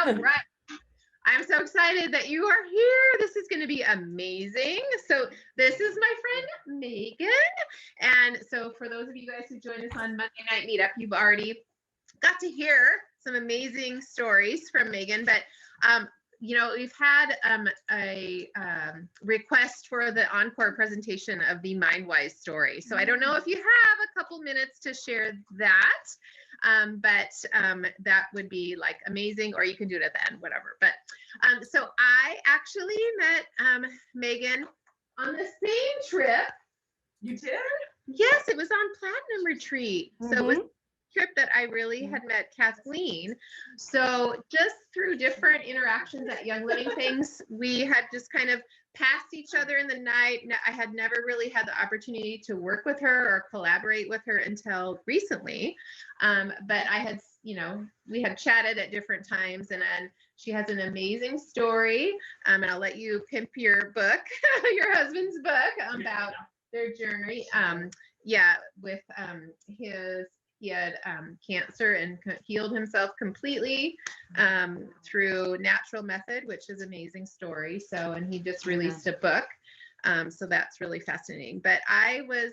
All right. I'm so excited that you are here. This is going to be amazing. So this is my friend Megan. And so for those of you guys who joined us on Monday Night Meetup, you've already got to hear some amazing stories from Megan. But we've had a request for the encore presentation of the MindWise story. So I don't know if you have a couple minutes to share that, but that would be like amazing, or you can do it at the end, whatever. But so I actually met Megan on the same trip. You did? Yes, it was on Platinum Retreat. So it was trip that I really had met Kathleen. So just through different interactions at Young Living Things, we had just kind of passed each other in the night. I had never really had the opportunity to work with her or collaborate with her until recently. But I had, we had chatted at different times, and then she has an amazing story. And I'll let you pimp your book, your husband's book about their journey. With he had cancer and healed himself completely through natural method, which is an amazing story. So, and he just released a book. So that's really fascinating. But I was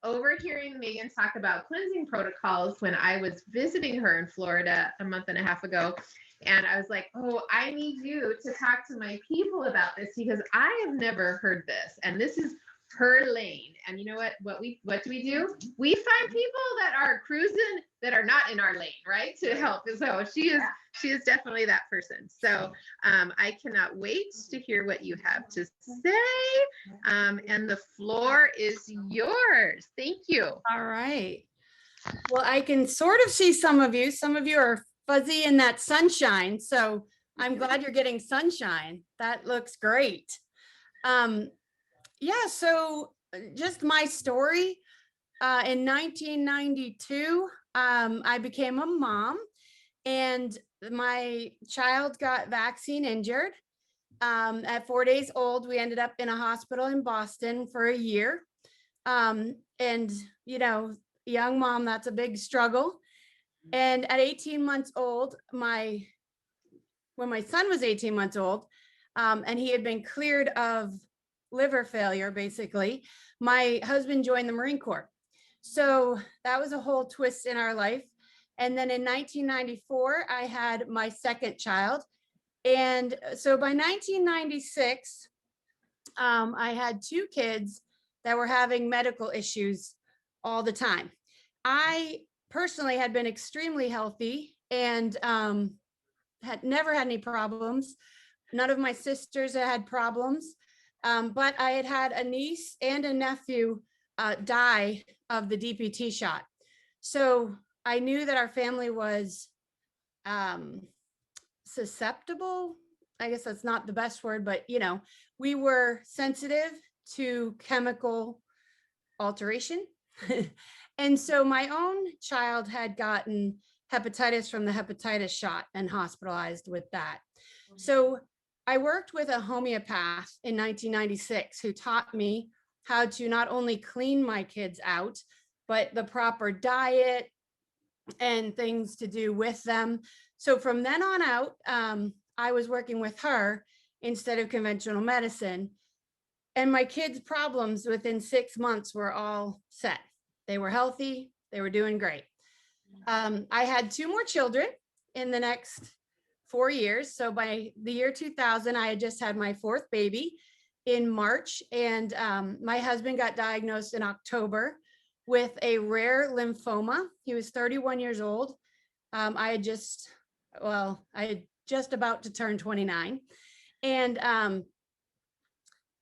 overhearing Megan talk about cleansing protocols when I was visiting her in Florida a month and a half ago. And I was like, oh, I need you to talk to my people about this, because I have never heard this. And this is her lane. And you know what do? We find people that are cruising that are not in our lane, right, to help. So she is definitely that person. So I cannot wait to hear what you have to say, and the floor is yours. Thank you. All right, well, I can sort of see some of you are fuzzy in that sunshine, so I'm glad you're getting sunshine. That looks great. So just my story. In 1992, I became a mom, and my child got vaccine injured. At 4 days old, we ended up in a hospital in Boston for a year. Young mom, that's a big struggle. And at 18 months old, when my son was 18 months old, and he had been cleared of liver failure, basically, my husband joined the Marine Corps. So that was a whole twist in our life. And then in 1994, I had my second child. And so by 1996, I had two kids that were having medical issues all the time. I personally had been extremely healthy and had never had any problems. None of my sisters had problems. But I had a niece and a nephew die of the DPT shot. So I knew that our family was susceptible. I guess that's not the best word, but we were sensitive to chemical alteration. And so my own child had gotten hepatitis from the hepatitis shot and hospitalized with that. So I worked with a homeopath in 1996 who taught me how to not only clean my kids out, but the proper diet and things to do with them. So from then on out, I was working with her instead of conventional medicine. And my kids' problems within 6 months were all set. They were healthy. They were doing great. I had two more children in the next 4 years. So by the year 2000, I had just had my fourth baby in March, and my husband got diagnosed in October with a rare lymphoma. He was 31 years old. I had just about to turn 29, and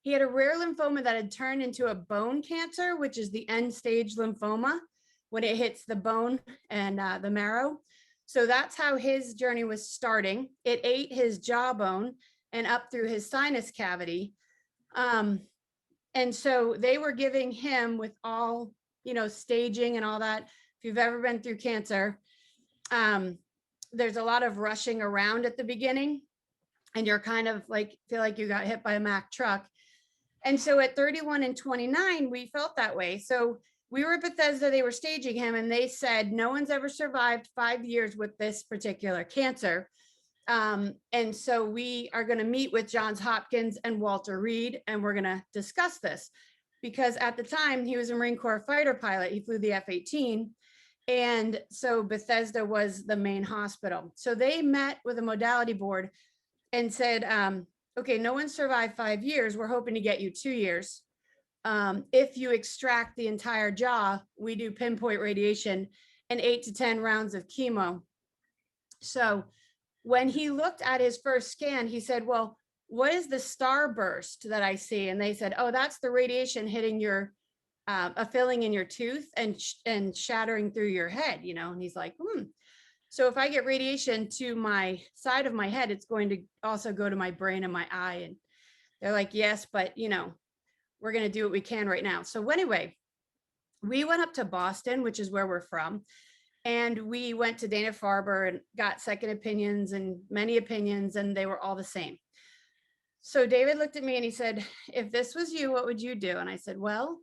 he had a rare lymphoma that had turned into a bone cancer, which is the end stage lymphoma when it hits the bone and the marrow. So that's how his journey was starting. It ate his jawbone and up through his sinus cavity. And so they were giving him, with all, staging and all that. If you've ever been through cancer, there's a lot of rushing around at the beginning, and you're kind of feel like you got hit by a Mack truck. And so at 31 and 29, we felt that way. So we were at Bethesda, they were staging him, and they said, no one's ever survived 5 years with this particular cancer. And so we are going to meet with Johns Hopkins and Walter Reed, and we're going to discuss this because at the time he was a Marine Corps fighter pilot. He flew the F-18. And so Bethesda was the main hospital. So they met with a modality board and said, okay, no one survived 5 years. We're hoping to get you 2 years. If you extract the entire jaw, we do pinpoint radiation and 8 to 10 rounds of chemo. So when he looked at his first scan, he said, well, what is the starburst that I see? And they said, oh, that's the radiation hitting your, a filling in your tooth and shattering through your head, you know? And he's like, So if I get radiation to my side of my head, it's going to also go to my brain and my eye. And they're like, yes, but you know, we're going to do what we can right now. So anyway, we went up to Boston, which is where we're from. And we went to Dana-Farber and got second opinions and many opinions, and they were all the same. So David looked at me and he said, if this was you, what would you do? And I said, well,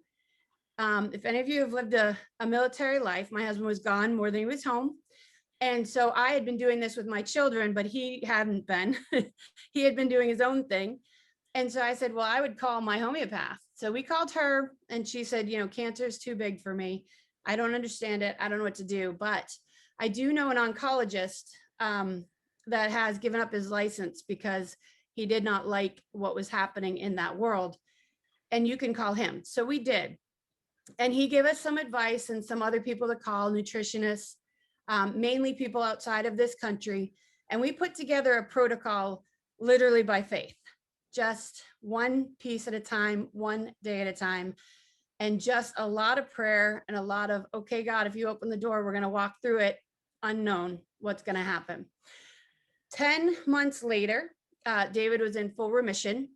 if any of you have lived a military life, my husband was gone more than he was home. And so I had been doing this with my children, but he hadn't been. He had been doing his own thing. And so I said, well, I would call my homeopath. So we called her and she said, you know, cancer is too big for me. I don't understand it. I don't know what to do, but I do know an oncologist that has given up his license because he did not like what was happening in that world. And you can call him. So we did. And he gave us some advice and some other people to call, nutritionists, mainly people outside of this country. And we put together a protocol literally by faith, just one piece at a time, one day at a time. And just a lot of prayer and a lot of, okay, God, if you open the door, we're going to walk through it, unknown what's going to happen. 10 months later, David was in full remission.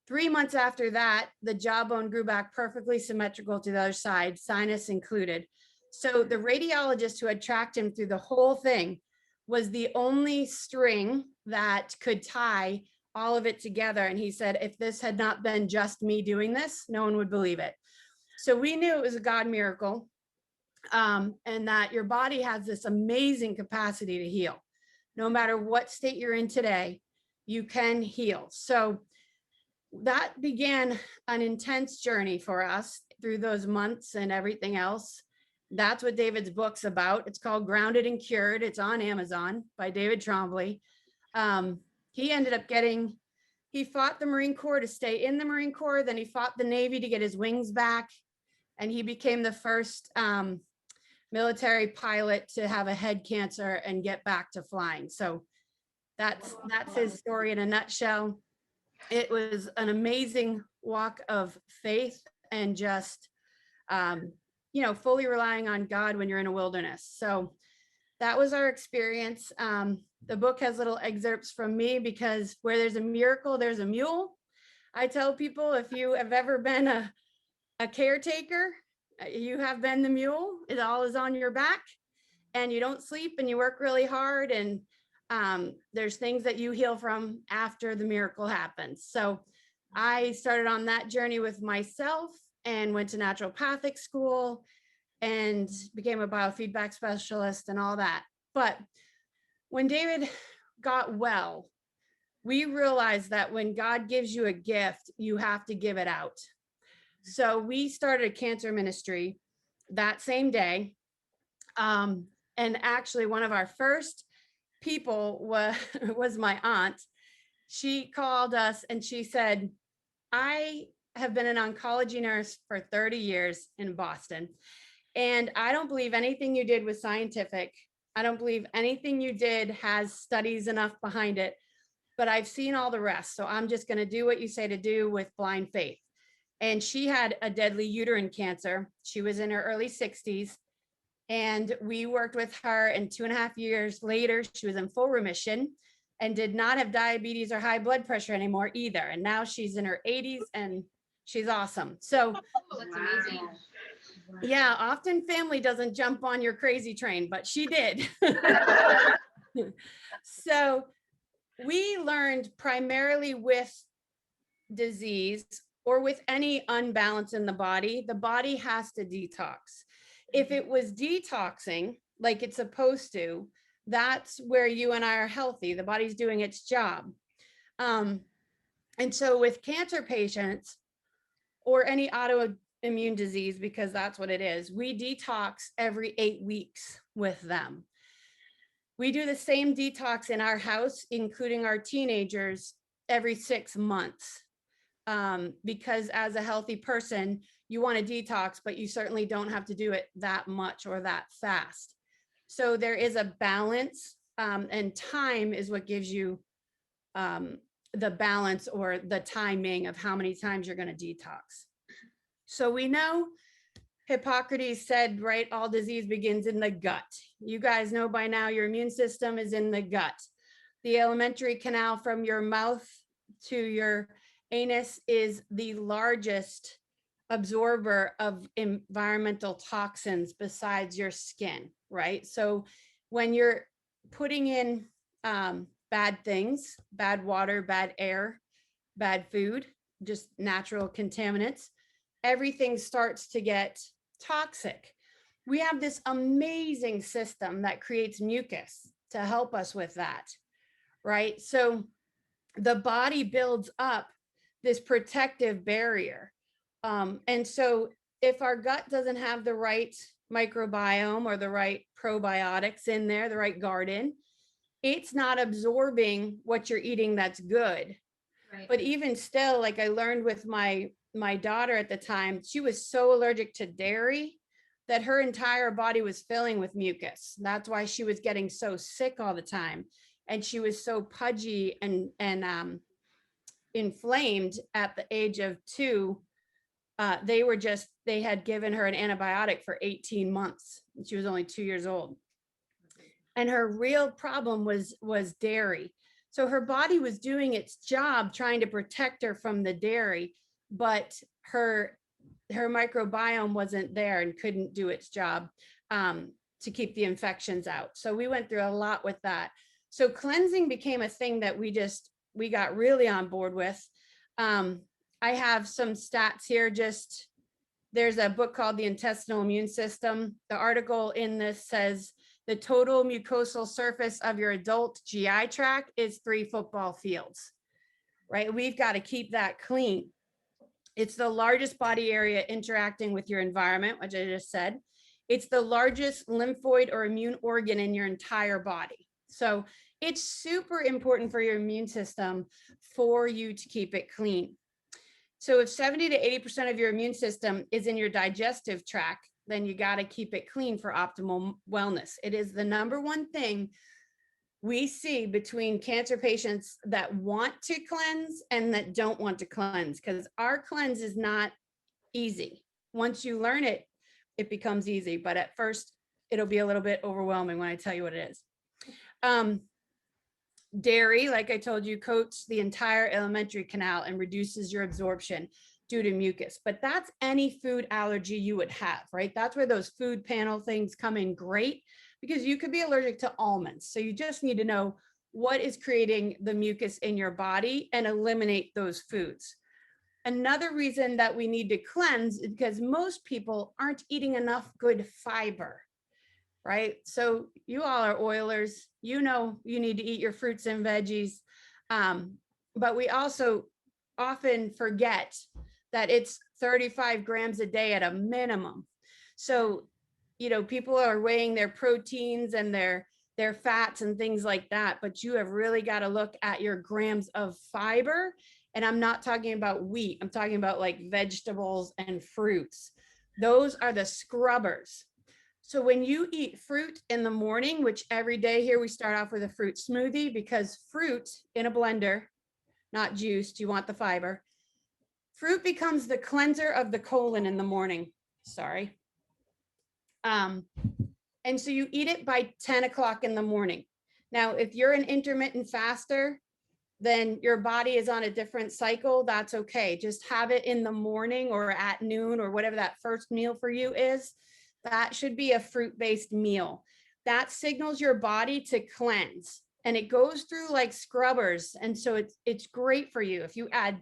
3 months after that, the jawbone grew back perfectly symmetrical to the other side, sinus included. So the radiologist who had tracked him through the whole thing was the only string that could tie all of it together. And he said, if this had not been just me doing this, no one would believe it. So we knew it was a God miracle, and that your body has this amazing capacity to heal. No matter what state you're in today, you can heal. So that began an intense journey for us through those months and everything else. That's what David's book's about. It's called Grounded and Cured. It's on Amazon by David Trombley. He ended up he fought the Marine Corps to stay in the Marine Corps. Then he fought the Navy to get his wings back. And he became the first military pilot to have a head cancer and get back to flying. So that's his story in a nutshell. It was an amazing walk of faith and just, you know, fully relying on God when you're in a wilderness. So that was our experience. The book has little excerpts from me because where there's a miracle, there's a mule. I tell people, if you have ever been a caretaker, you have been the mule. It all is on your back and you don't sleep and you work really hard, and there's things that you heal from after the miracle happens. So I started on that journey with myself and went to naturopathic school and became a biofeedback specialist and all that. But when David got well, we realized that when God gives you a gift, you have to give it out. So we started a cancer ministry that same day. And actually one of our first people was my aunt. She called us and she said, I have been an oncology nurse for 30 years in Boston, and I don't believe anything you did was scientific. I don't believe anything you did has studies enough behind it, but I've seen all the rest. So I'm just going to do what you say to do with blind faith. And she had a deadly uterine cancer. She was in her early 60s. And we worked with her, and 2.5 years later, she was in full remission and did not have diabetes or high blood pressure anymore either. And now she's in her 80s and she's awesome. So that's amazing. Yeah, often family doesn't jump on your crazy train, but she did. So we learned primarily with disease or with any unbalance in the body has to detox. If it was detoxing like it's supposed to, that's where you and I are healthy. The body's doing its job. And so with cancer patients or any autoimmune disease, because that's what it is, we detox every 8 weeks with them. We do the same detox in our house, including our teenagers, every 6 months. Because as a healthy person, you want to detox, but you certainly don't have to do it that much or that fast. So there is a balance, and time is what gives you the balance or the timing of how many times you're going to detox. So we know Hippocrates said, right, all disease begins in the gut. You guys know by now your immune system is in the gut. The alimentary canal from your mouth to your anus is the largest absorber of environmental toxins besides your skin, right? So when you're putting in bad things, bad water, bad air, bad food, just natural contaminants, everything starts to get toxic. We have this amazing system that creates mucus to help us with that, right? So the body builds up this protective barrier. And so if our gut doesn't have the right microbiome or the right probiotics in there, the right garden, it's not absorbing what you're eating that's good. Right. But even still, like I learned with my daughter at the time, she was so allergic to dairy that her entire body was filling with mucus. That's why she was getting so sick all the time. And she was so pudgy and inflamed at the age of 2. They had given her an antibiotic for 18 months. And she was only 2 years old. And her real problem was dairy. So her body was doing its job trying to protect her from the dairy, but her microbiome wasn't there and couldn't do its job to keep the infections out. So we went through a lot with that. So cleansing became a thing that we got really on board with. I have some stats here. There's a book called The Intestinal Immune System. The article in this says the total mucosal surface of your adult GI tract is 3 football fields, right? We've got to keep that clean. It's the largest body area interacting with your environment, which I just said. It's the largest lymphoid or immune organ in your entire body. So it's super important for your immune system for you to keep it clean. So if 70 to 80% of your immune system is in your digestive tract, then you got to keep it clean for optimal wellness. It is the number one thing we see between cancer patients that want to cleanse and that don't want to cleanse, because our cleanse is not easy. Once you learn it, it becomes easy. But at first, it'll be a little bit overwhelming when I tell you what it is. Dairy, like I told you, coats the entire alimentary canal and reduces your absorption due to mucus. But that's any food allergy you would have, right? That's where those food panel things come in great, because you could be allergic to almonds. So you just need to know what is creating the mucus in your body and eliminate those foods. Another reason that we need to cleanse is because most people aren't eating enough good fiber, right? So you all are oilers, you know, you need to eat your fruits and veggies. But we also often forget that it's 35 grams a day at a minimum. So, you know, people are weighing their proteins and their fats and things like that, but you have really got to look at your grams of fiber. And I'm not talking about wheat. I'm talking about like vegetables and fruits. Those are the scrubbers. So when you eat fruit in the morning, which every day here we start off with a fruit smoothie, because fruit in a blender, not juiced, you want the fiber. Fruit becomes the cleanser of the colon in the morning. Sorry. And so you eat it by 10 o'clock in the morning. Now, if you're an intermittent faster, then your body is on a different cycle. That's okay. Just have it in the morning or at noon or whatever that first meal for you is. That should be a fruit-based meal. That signals your body to cleanse, and it goes through like scrubbers. And so it's great for you. If you add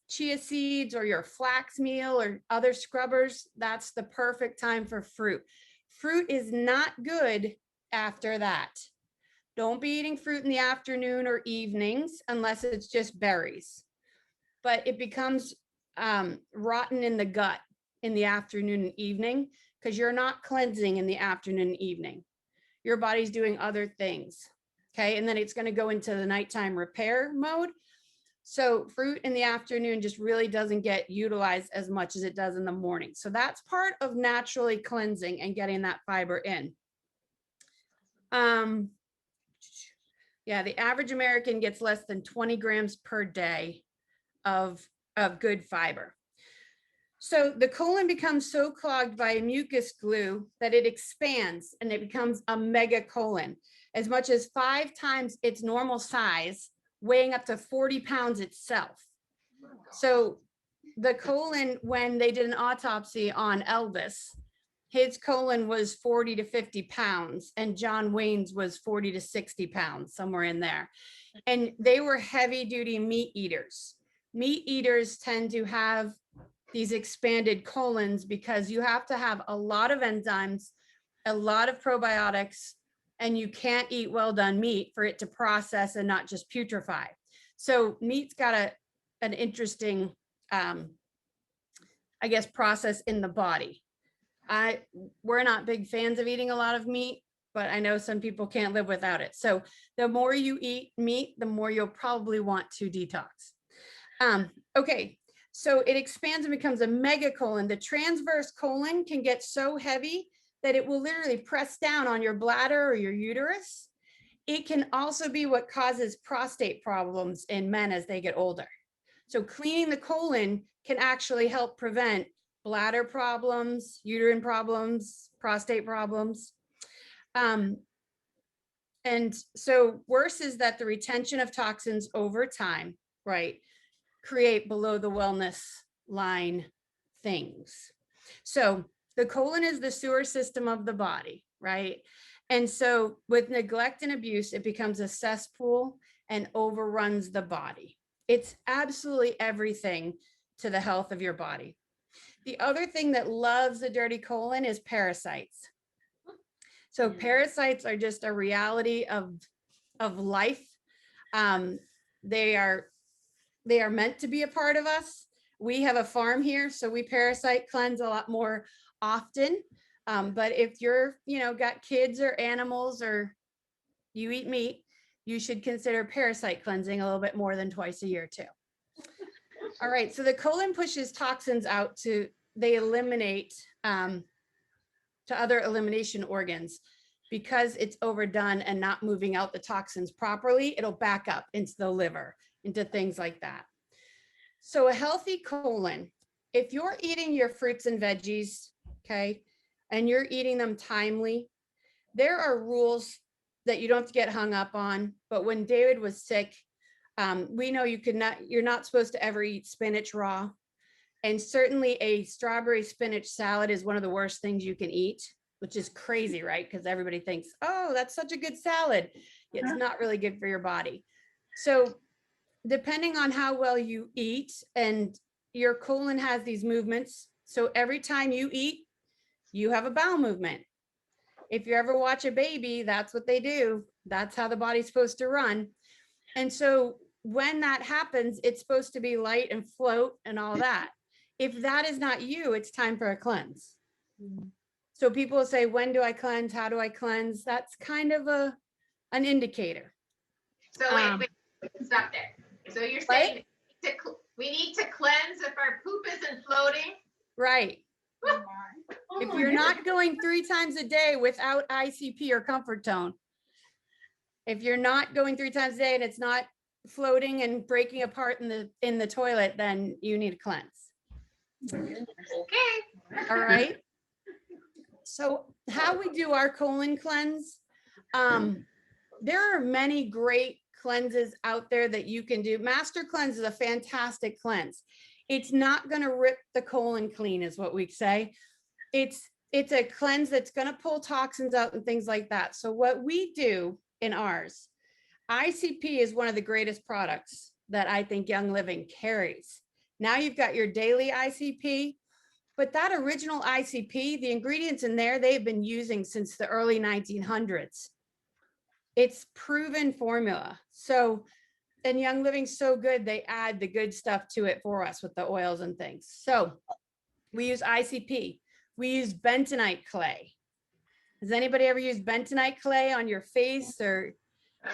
chia seeds or your flax meal or other scrubbers, that's the perfect time for fruit. Fruit is not good after that. Don't be eating fruit in the afternoon or evenings unless it's just berries. But it becomes rotten in the gut in the afternoon and evening because you're not cleansing in the afternoon and evening. Your body's doing other things. Okay. And then it's going to go into the nighttime repair mode. So fruit in the afternoon just really doesn't get utilized as much as it does in the morning. So that's part of naturally cleansing and getting that fiber in. Yeah, the average American gets less than 20 grams per day of good fiber. So the colon becomes so clogged by a mucus glue that it expands and it becomes a megacolon, as much as 5 times its normal size, weighing up to 40 pounds itself. So the colon, when they did an autopsy on Elvis, his colon was 40 to 50 pounds and John Wayne's was 40 to 60 pounds, somewhere in there. And they were heavy duty meat eaters. Meat eaters tend to have these expanded colons because you have to have a lot of enzymes, a lot of probiotics, and you can't eat well done meat for it to process and not just putrefy. So meat's got an interesting, I guess, process in the body. We're not big fans of eating a lot of meat, but I know some people can't live without it. So the more you eat meat, the more you'll probably want to detox. Okay, so it expands and becomes a megacolon. The transverse colon can get so heavy that it will literally press down on your bladder or your uterus. It can also be what causes prostate problems in men as they get older. So cleaning the colon can actually help prevent bladder problems, uterine problems, prostate problems. And so worse is that the retention of toxins over time, right, create below the wellness line things. So the colon is the sewer system of the body, right? And so with neglect and abuse, it becomes a cesspool and overruns the body. It's absolutely everything to the health of your body. The other thing that loves the dirty colon is parasites. So parasites are just a reality of life. They are meant to be a part of us. We have a farm here, so we parasite cleanse a lot more often. But if you're, got kids or animals or you eat meat, you should consider parasite cleansing a little bit more than twice a year too. All right, so the colon pushes toxins out they eliminate to other elimination organs. Because it's overdone and not moving out the toxins properly, it'll back up into the liver, into things like that. So a healthy colon, if you're eating your fruits and veggies, okay, and you're eating them timely, there are rules that you don't have to get hung up on. But when David was sick, we know you're not supposed to ever eat spinach raw. And certainly a strawberry spinach salad is one of the worst things you can eat, which is crazy, right? Because everybody thinks, oh, that's such a good salad. It's not really good for your body. So depending on how well you eat, and your colon has these movements. So every time you eat, you have a bowel movement. If you ever watch a baby, that's what they do. That's how the body's supposed to run. And so when that happens, it's supposed to be light and float and all that. If that is not you, it's time for a cleanse. So people say, when do I cleanse? How do I cleanse? That's kind of an indicator. So wait, stop there. So you're saying we need to cleanse if our poop isn't floating? Right. If you're not going 3 times a day without ICP or comfort tone, if you're not going 3 times a day and it's not floating and breaking apart in the toilet, then you need a cleanse. Okay. All right. So how we do our colon cleanse, there are many great cleanses out there that you can do. Master Cleanse is a fantastic cleanse. It's not going to rip the colon clean, is what we say. It's a cleanse that's going to pull toxins out and things like that. So what we do in ours, ICP is one of the greatest products that I think Young Living carries. Now you've got your daily ICP, but that original ICP, the ingredients in there, they've been using since the early 1900s. It's proven formula. So, and Young Living's so good, they add the good stuff to it for us with the oils and things. So we use ICP. We use bentonite clay. Has anybody ever used bentonite clay on your face or,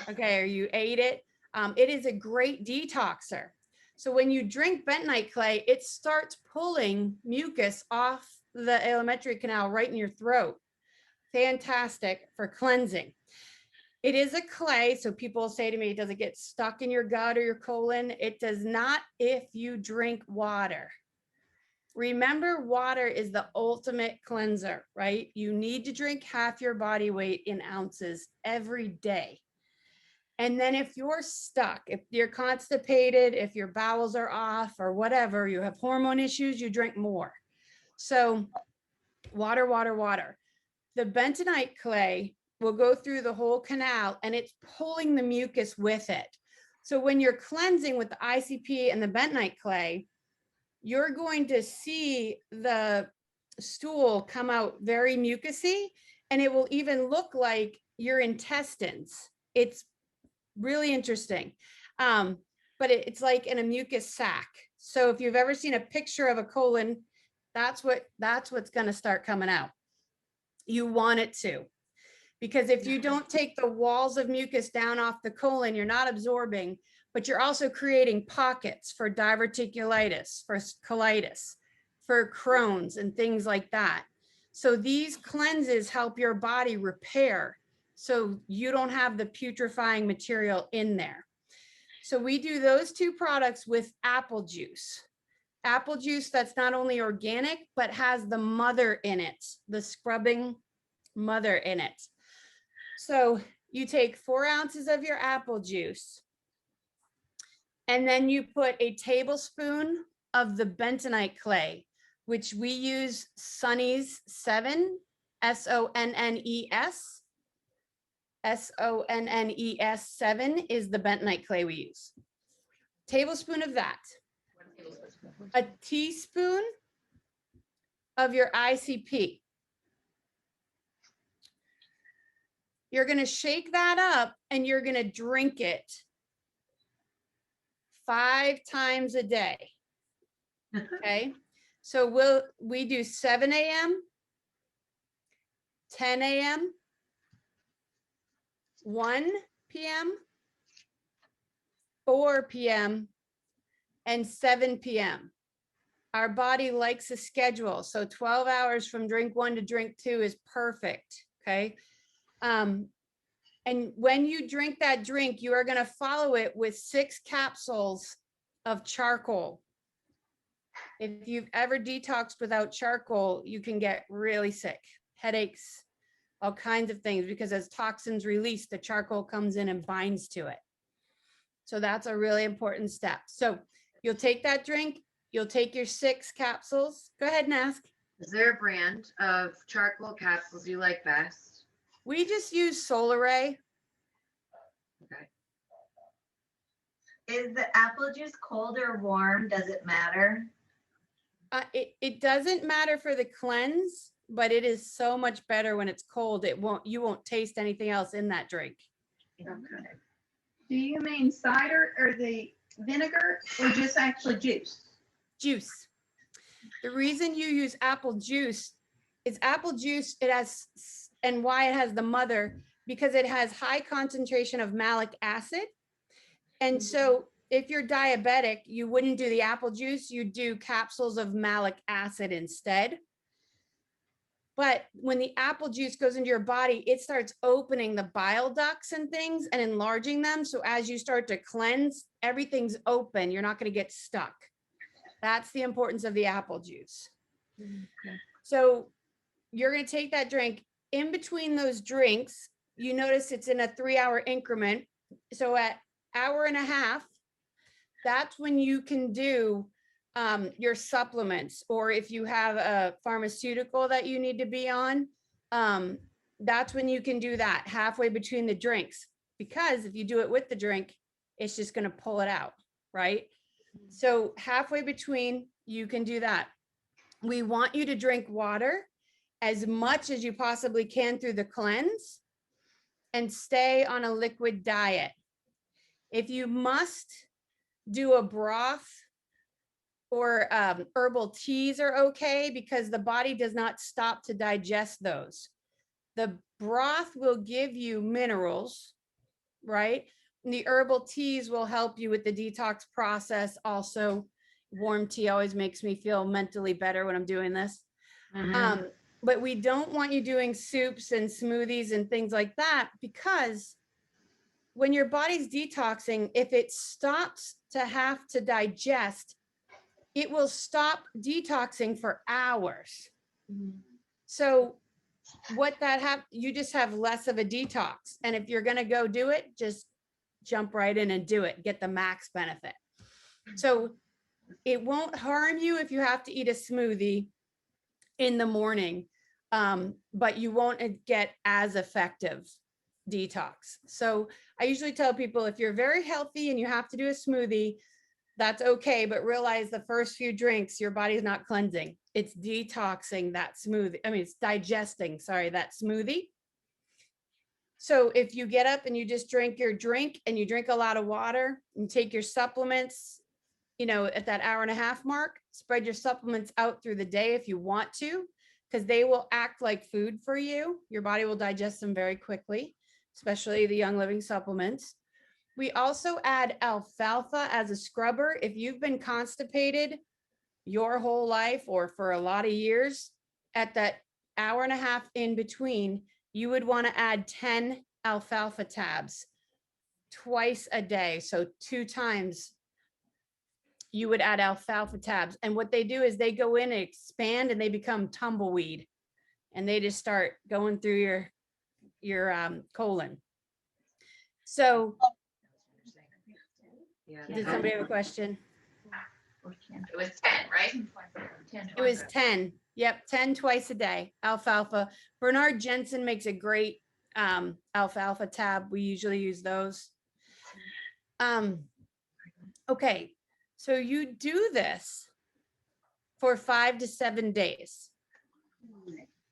okay, or you ate it? It is a great detoxer. So when you drink bentonite clay, it starts pulling mucus off the alimentary canal right in your throat. Fantastic for cleansing. It is a clay, so people say to me, does it get stuck in your gut or your colon? It does not if you drink water. Remember, water is the ultimate cleanser, right? You need to drink half your body weight in ounces every day. And then if you're stuck, if you're constipated, if your bowels are off or whatever, you have hormone issues, you drink more. So water, water, water. The bentonite clay will go through the whole canal and it's pulling the mucus with it. So when you're cleansing with the ICP and the bentonite clay, you're going to see the stool come out very mucousy, and it will even look like your intestines. It's really interesting. But it's like in a mucus sac. So if you've ever seen a picture of a colon, that's what's going to start coming out. You want it to, because if you don't take the walls of mucus down off the colon, you're not absorbing, but you're also creating pockets for diverticulitis, for colitis, for Crohn's and things like that. So these cleanses help your body repair so you don't have the putrefying material in there. So we do those two products with apple juice. Apple juice that's not only organic, but has the mother in it, the scrubbing mother in it. So you take 4 ounces of your apple juice, and then you put a tablespoon of the bentonite clay, which we use Sonnes 7, SONNES. SONNES 7 is the bentonite clay we use. Tablespoon of that. A teaspoon of your ICP. You're going to shake that up and you're going to drink it 5 times a day. Okay. So we do 7 a.m., 10 a.m., 1 p.m., 4 p.m., and 7 p.m. Our body likes a schedule. So 12 hours from drink 1 to drink 2 is perfect. Okay. And when you drink that drink, you are going to follow it with 6 capsules of charcoal. If you've ever detoxed without charcoal, you can get really sick, headaches, all kinds of things, because as toxins release, the charcoal comes in and binds to it. So that's a really important step. So you'll take that drink, you'll take your 6 capsules. Go ahead and ask. Is there a brand of charcoal capsules you like best? We just use Solaray. Okay. Is the apple juice cold or warm? Does it matter? It doesn't matter for the cleanse, but it is so much better when it's cold. You won't taste anything else in that drink. Okay. Do you mean cider or the vinegar or just actually juice? Juice. The reason you use apple juice is apple juice, it has, and why it has the mother, because it has high concentration of malic acid. And so if you're diabetic, you wouldn't do the apple juice, you do capsules of malic acid instead. But when the apple juice goes into your body, it starts opening the bile ducts and things and enlarging them. So as you start to cleanse, everything's open. You're not going to get stuck. That's the importance of the apple juice. Okay. So you're going to take that drink. In between those drinks, you notice it's in a 3-hour increment. So at 1.5 hours, that's when you can do your supplements, or if you have a pharmaceutical that you need to be on, that's when you can do that halfway between the drinks, because if you do it with the drink, it's just going to pull it out, right? So halfway between, you can do that. We want you to drink water as much as you possibly can through the cleanse. and stay on a liquid diet. If you must, do a broth or herbal teas are okay because the body does not stop to digest those. The broth will give you minerals, right? And the herbal teas will help you with the detox process. Also, warm tea always makes me feel mentally better when I'm doing this. But we don't want you doing soups and smoothies and things like that, because when your body's detoxing, if it stops to have to digest, it will stop detoxing for hours. So what you just have less of a detox. And if you're going to go do it, just jump right in and do it, get the max benefit. So it won't harm you if you have to eat a smoothie in the morning, but you won't get as effective detox. So I usually tell people, if you're very healthy and you have to do a smoothie, that's okay, but realize the first few drinks, your body's not cleansing. It's detoxing that smoothie. I mean, it's digesting, sorry, that smoothie. So if you get up and you just drink your drink and you drink a lot of water and take your supplements, you know, at that hour and a half mark, spread your supplements out through the day if you want to, because they will act like food for you. Your body will digest them very quickly, especially the Young Living supplements. We also add alfalfa as a scrubber. If you've been constipated your whole life or for a lot of years, at that hour and a half in between, you would want to add 10 alfalfa tabs twice a day. So 2 times you would add alfalfa tabs. And what they do is they go in and expand and they become tumbleweed. And they just start going through your colon. So did somebody have a question? It was 10, right? It was 10. Yep, 10 twice a day. Alfalfa. Bernard Jensen makes a great alfalfa tab. We usually use those. Okay, so you do this for 5 to 7 days.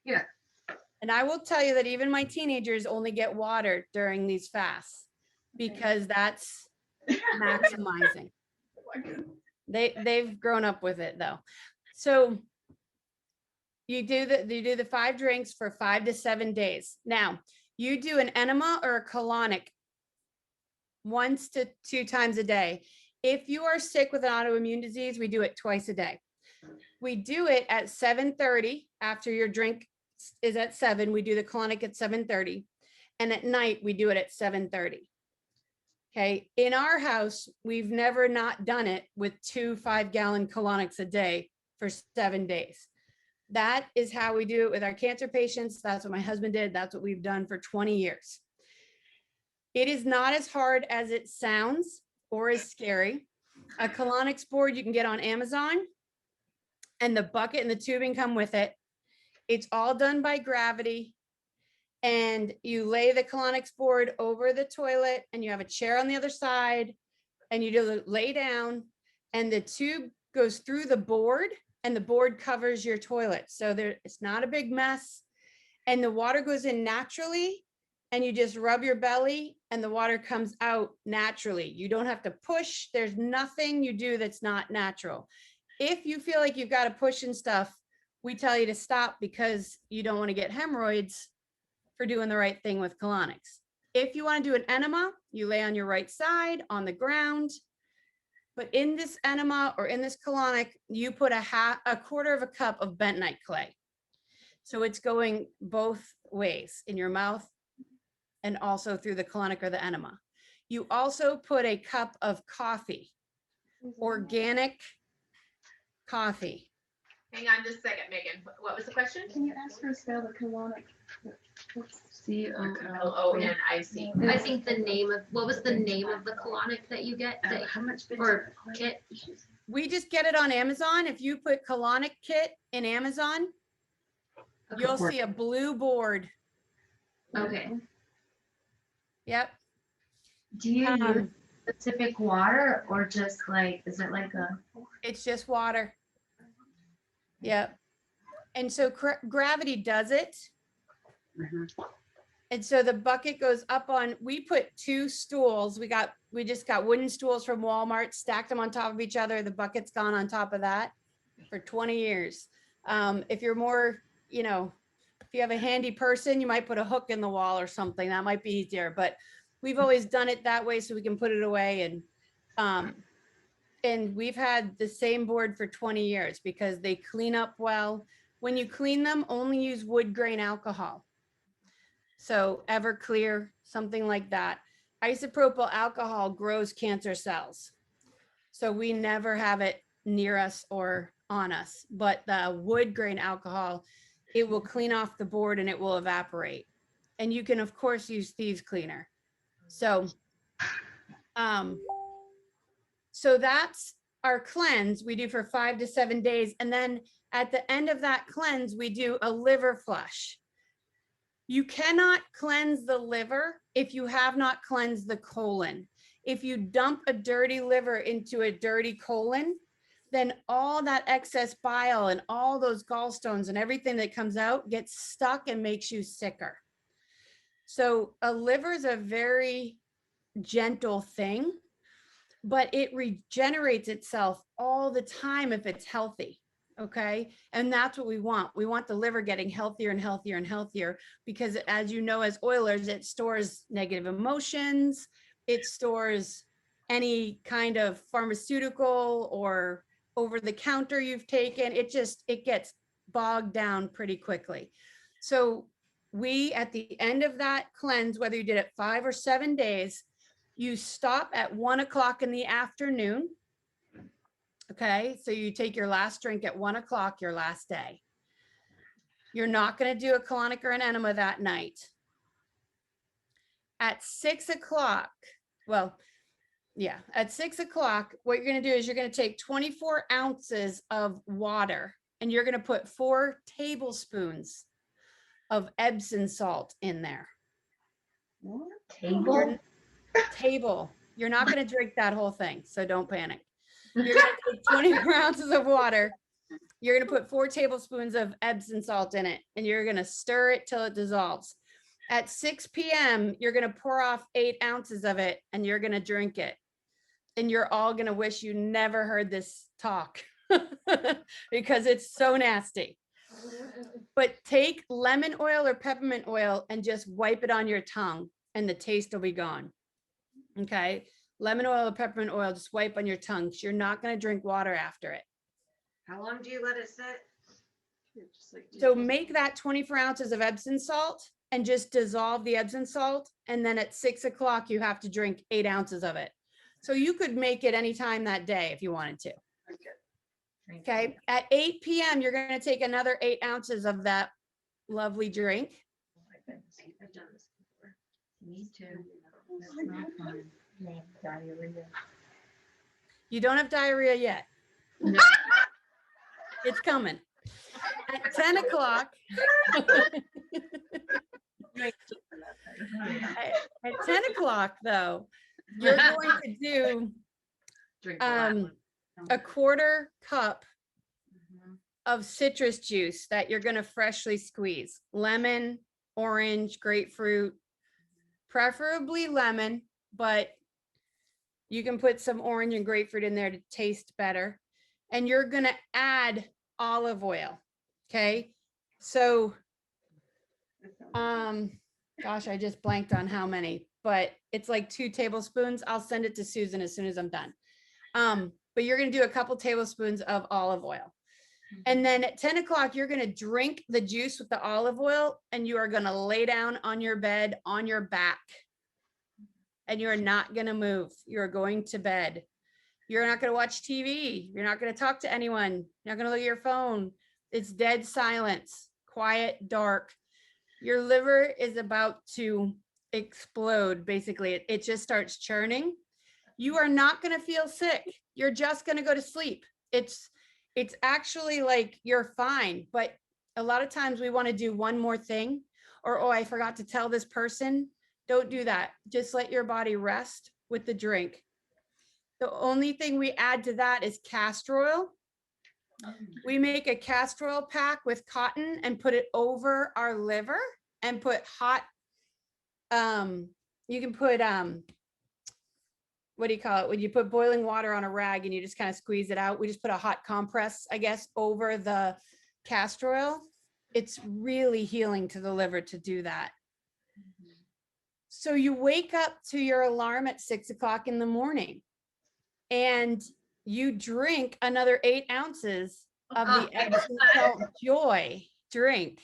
Yeah. And I will tell you that even my teenagers only get water during these fasts because that's maximizing. They've grown up with it though. So you do the 5 drinks for 5 to 7 days. Now you do an enema or a colonic 1 to 2 times a day. If you are sick with an autoimmune disease, we do it twice a day. We do it at 7:30 after your drink is at 7. We do the colonic at 7:30, and at night we do it at 7:30. Okay. In our house, we've never not done it with 2 5-gallon colonics a day for 7 days. That is how we do it with our cancer patients. That's what my husband did. That's what we've done for 20 years. It is not as hard as it sounds or as scary. A colonics board you can get on Amazon, and the bucket and the tubing come with it. It's all done by gravity. And you lay the colonics board over the toilet and you have a chair on the other side and you do lay down and the tube goes through the board and the board covers your toilet. So it's not a big mess and the water goes in naturally and you just rub your belly and the water comes out naturally. You don't have to push. There's nothing you do that's not natural. If you feel like you've got to push and stuff, we tell you to stop because you don't want to get hemorrhoids for doing the right thing with colonics. If you want to do an enema, you lay on your right side on the ground. But in this enema or in this colonic, you put a quarter of a cup of bentonite clay. So it's going both ways in your mouth and also through the colonic or the enema. You also put a cup of coffee, organic coffee. Hang on just a second, Megan. What was the question? Can you ask her to spell the colonic? COLONIC. I think what was the name of the colonic that you get? How much? Or kit? We just get it on Amazon. If you put colonic kit in Amazon, you'll see a blue board. Okay. Yep. Do you use specific water or just like, is it like a? It's just water. Yep. And so gravity does it. And so the bucket goes up on, we put 2 stools. We just got wooden stools from Walmart, stacked them on top of each other. The bucket's gone on top of that for 20 years. If you're more, you know, if you have a handy person, you might put a hook in the wall or something. That might be easier, but we've always done it that way so we can put it away. And we've had the same board for 20 years because they clean up well. When you clean them, only use wood grain alcohol. So Everclear, something like that. Isopropyl alcohol grows cancer cells. So we never have it near us or on us, but the wood grain alcohol, it will clean off the board and it will evaporate. And you can of course use thieves cleaner. So, so that's our cleanse we do for 5 to 7 days. And then at the end of that cleanse, we do a liver flush. You cannot cleanse the liver if you have not cleansed the colon. If you dump a dirty liver into a dirty colon, then all that excess bile and all those gallstones and everything that comes out gets stuck and makes you sicker. So a liver is a very gentle thing, but it regenerates itself all the time if it's healthy. Okay. And that's what we want. We want the liver getting healthier and healthier and healthier because, as you know, as oilers, it stores negative emotions. It stores any kind of pharmaceutical or over the counter you've taken. It gets bogged down pretty quickly. So we, at the end of that cleanse, whether you did it 5 or 7 days, you stop at 1 o'clock in the afternoon. Okay, so you take your last drink at 1 o'clock, your last day. You're not going to do a colonic or an enema that night. At 6 o'clock, well, yeah, at 6 o'clock, what you're going to do is you're going to take 24 ounces of water and you're going to put 4 tablespoons of Epsom salt in there. Table. You're not going to drink that whole thing, so don't panic. You're going to take 24 ounces of water. You're going to put 4 tablespoons of Epsom salt in it, and you're going to stir it till it dissolves. At 6 p.m., you're going to pour off 8 ounces of it, and you're going to drink it. And you're all going to wish you never heard this talk because it's so nasty. But take lemon oil or peppermint oil and just wipe it on your tongue, and the taste will be gone. Okay. Lemon oil or peppermint oil, just wipe on your tongue. So you're not going to drink water after it. How long do you let it sit? So make that 24 ounces of Epsom salt and just dissolve the Epsom salt. And then at 6 o'clock, you have to drink 8 ounces of it. So you could make it anytime that day if you wanted to. Okay. At 8 p.m., you're going to take another 8 ounces of that lovely drink. I've done this before. Me too. That's not fun. Diarrhea. You don't have diarrhea yet. No. It's coming. At 10 o'clock, at 10 o'clock though, you're going to do Drink a a 1/4 cup of citrus juice that you're going to freshly squeeze. Lemon, orange, grapefruit, preferably lemon, but you can put some orange and grapefruit in there to taste better. And you're going to add olive oil. Okay. So, gosh, I just blanked on how many, but it's like 2 tablespoons. I'll send it to Susan as soon as I'm done. But you're going to do a couple tablespoons of olive oil. And then at 10 o'clock, you're going to drink the juice with the olive oil and you are going to lay down on your bed on your back. And you're not going to move. You're going to bed. You're not going to watch TV. You're not going to talk to anyone. You're not going to look at your phone. It's dead silence, quiet, dark. Your liver is about to explode. Basically, it just starts churning. You are not going to feel sick. You're just going to go to sleep. It's actually like you're fine. But a lot of times we want to do one more thing or, oh, I forgot to tell this person. Don't do that. Just let your body rest with the drink. The only thing we add to that is castor oil. We make a castor oil pack with cotton and put it over our liver and put hot you can put, what do you call it? When you put boiling water on a rag and you just kind of squeeze it out, we just put a hot compress, I guess, over the castor oil. It's really healing to the liver to do that. So you wake up to your alarm at 6 o'clock in the morning and you drink another 8 ounces of the Epsom salt joy drink.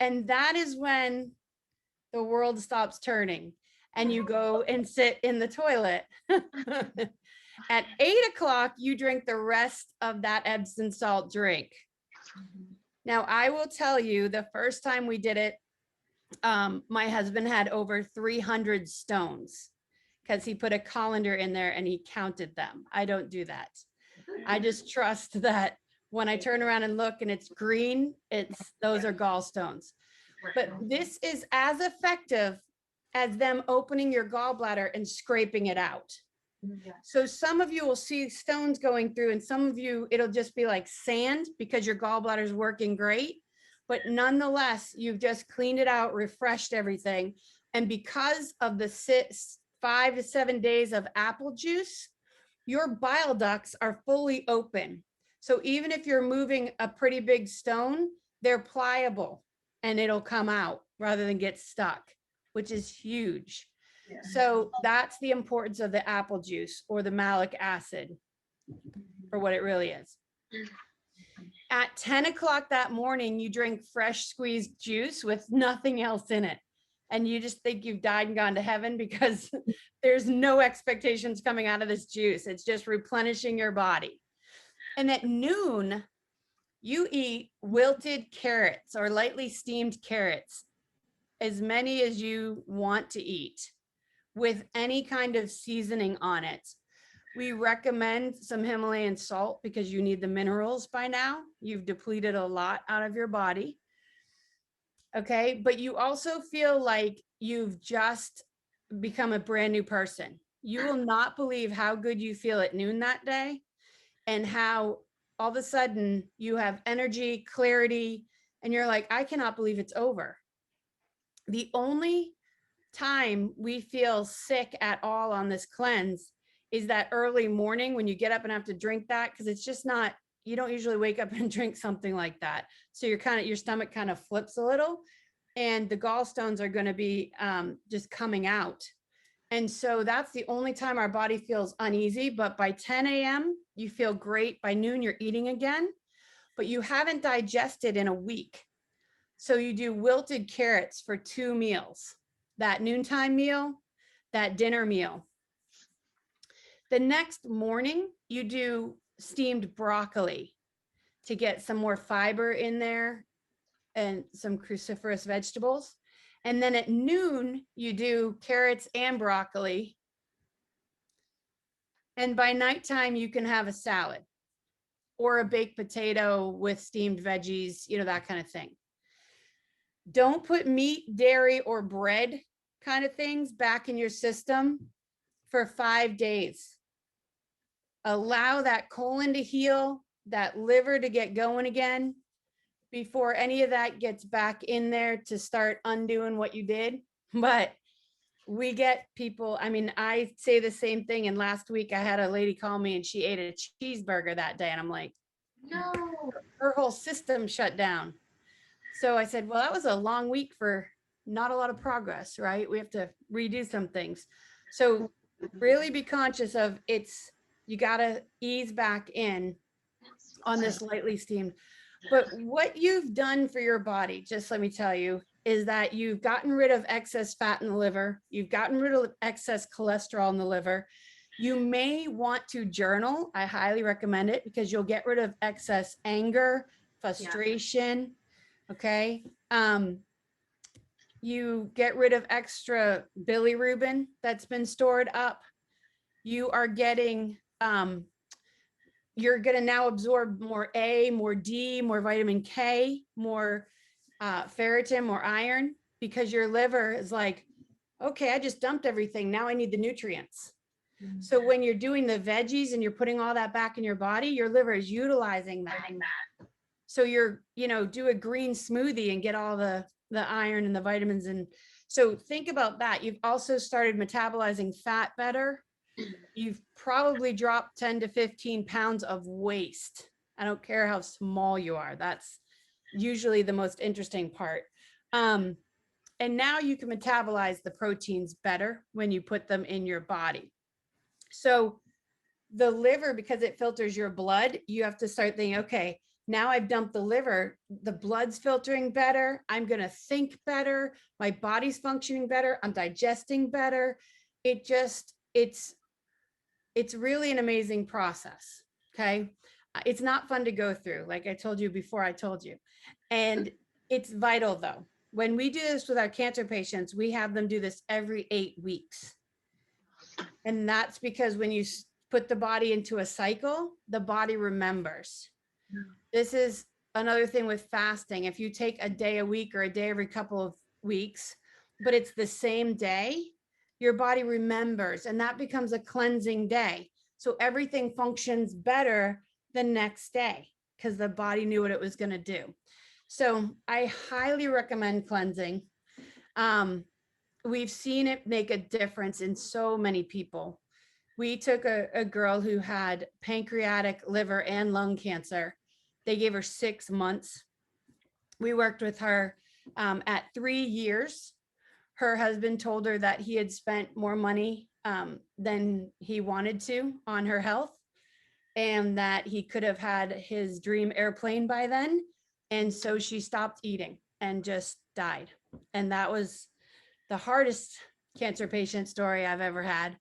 And that is when the world stops turning and you go and sit in the toilet. At 8 o'clock, you drink the rest of that Epsom salt drink. Now, I will tell you, the first time we did it, my husband had over 300 stones because he put a colander in there and he counted them. I don't do that. I just trust that when I turn around and look and it's green, those are gallstones. But this is as effective as them opening your gallbladder and scraping it out. So some of you will see stones going through and some of you, it'll just be like sand because your gallbladder is working great. But nonetheless, you've just cleaned it out, refreshed everything. And because of the 5 to 7 days of apple juice, your bile ducts are fully open. So even if you're moving a pretty big stone, they're pliable and it'll come out rather than get stuck, which is huge. Yeah. So that's the importance of the apple juice or the malic acid for what it really is. At 10 o'clock that morning, you drink fresh squeezed juice with nothing else in it. And you just think you've died and gone to heaven because there's no expectations coming out of this juice. It's just replenishing your body. And at noon, you eat wilted carrots or lightly steamed carrots, as many as you want to eat with any kind of seasoning on it. We recommend some Himalayan salt because you need the minerals by now. You've depleted a lot out of your body. Okay, but you also feel like you've just become a brand new person. You will not believe how good you feel at noon that day and how all of a sudden you have energy, clarity, and you're like, I cannot believe it's over. The only time we feel sick at all on this cleanse is that early morning when you get up and have to drink that, because it's just not, you don't usually wake up and drink something like that. So your stomach kind of flips a little and the gallstones are going to be just coming out. And so that's the only time our body feels uneasy. But by 10 a.m., you feel great. By noon, you're eating again, but you haven't digested in a week. So you do wilted carrots for 2 meals, that noontime meal, that dinner meal. The next morning, you do steamed broccoli to get some more fiber in there and some cruciferous vegetables. And then at noon, you do carrots and broccoli. And by nighttime, you can have a salad or a baked potato with steamed veggies, that kind of thing. Don't put meat, dairy, or bread kind of things back in your system for 5 days. Allow that colon to heal, that liver to get going again before any of that gets back in there to start undoing what you did. But we get people, I say the same thing. And last week I had a lady call me and she ate a cheeseburger that day. And I'm like, no, her whole system shut down. So I said, well, that was a long week for not a lot of progress, right? We have to redo some things. So really be conscious of you got to ease back in on this lightly steamed. But what you've done for your body, just let me tell you, is that you've gotten rid of excess fat in the liver. You've gotten rid of excess cholesterol in the liver. You may want to journal. I highly recommend it because you'll get rid of excess anger, frustration. Yeah. Okay. You get rid of extra bilirubin that's been stored up. You are getting, you're going to now absorb more A, more D, more vitamin K, more ferritin, more iron, because your liver is like, okay, I just dumped everything. Now I need the nutrients. Mm-hmm. So when you're doing the veggies and you're putting all that back in your body, your liver is utilizing that. So you're, do a green smoothie and get all the the iron and the vitamins. And so think about that. You've also started metabolizing fat better. You've probably dropped 10 to 15 pounds of waste. I don't care how small you are. That's usually the most interesting part. And now you can metabolize the proteins better when you put them in your body. So the liver, because it filters your blood, you have to start thinking, okay, now I've dumped the liver, the blood's filtering better. I'm going to think better. My body's functioning better. I'm digesting better. It's really an amazing process. Okay. It's not fun to go through, like I told you before I told you. And it's vital though. When we do this with our cancer patients, we have them do this every 8 weeks. And that's because when you put the body into a cycle, the body remembers. This is another thing with fasting. If you take a day a week or a day every couple of weeks, but it's the same day, your body remembers, and that becomes a cleansing day. So everything functions better the next day because the body knew what it was going to do. So I highly recommend cleansing. We've seen it make a difference in so many people. We took a girl who had pancreatic, liver, and lung cancer. They gave her 6 months. We worked with her at 3 years. Her husband told her that he had spent more money than he wanted to on her health, and that he could have had his dream airplane by then. And so she stopped eating and just died. And that was the hardest cancer patient story I've ever had.